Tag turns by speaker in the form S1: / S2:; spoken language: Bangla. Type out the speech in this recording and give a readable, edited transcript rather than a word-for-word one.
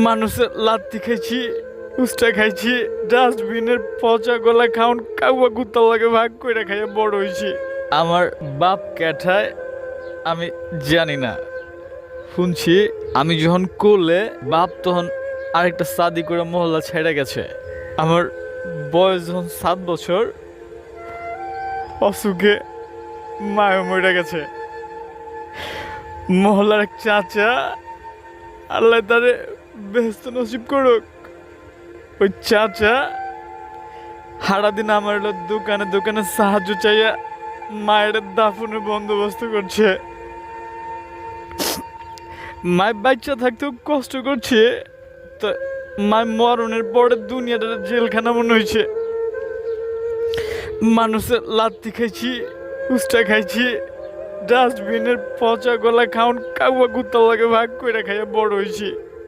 S1: মানুষের লাত্তি খাইছি, উস্টা খাইছি, ডাস্টবিনের পচা গলা খাউন কাউয়া কুত্তার লাগে ভাগ করে খাইয়া বড় হয়েছি। আমার বাপ ক্যাঠায় আমি জানি না, শুনছি আমি যখন কোলে বাপ তখন আরেকটা শাদি করে মহল্লা ছেড়ে গেছে। আমার বয়স যখন 7 বছর, অসুখে মায়ও মরে গেছে। মহল্লার এক চাচা, আল্লাহ তারে বেহেস্ত নসিব করুক, ওই চাচা সারাদিন আমার হলো দোকানে দোকানে সাহায্য চাইয়া মায়ের দাফনের বন্দোবস্ত করছে। মায়ের বাচ্চা থাকতেও কষ্ট করছে, তো মায়ের মরণের পরে দুনিয়াটা জেলখানা মনে হয়েছে। মানুষের লাত্তি খাইছি, উস্টা খাইছি, ডাস্টবিনের পচা গলা খাউন কাউয়া কুত্তার লাগে ভাগ করে খাইয়া বড় হয়েছি।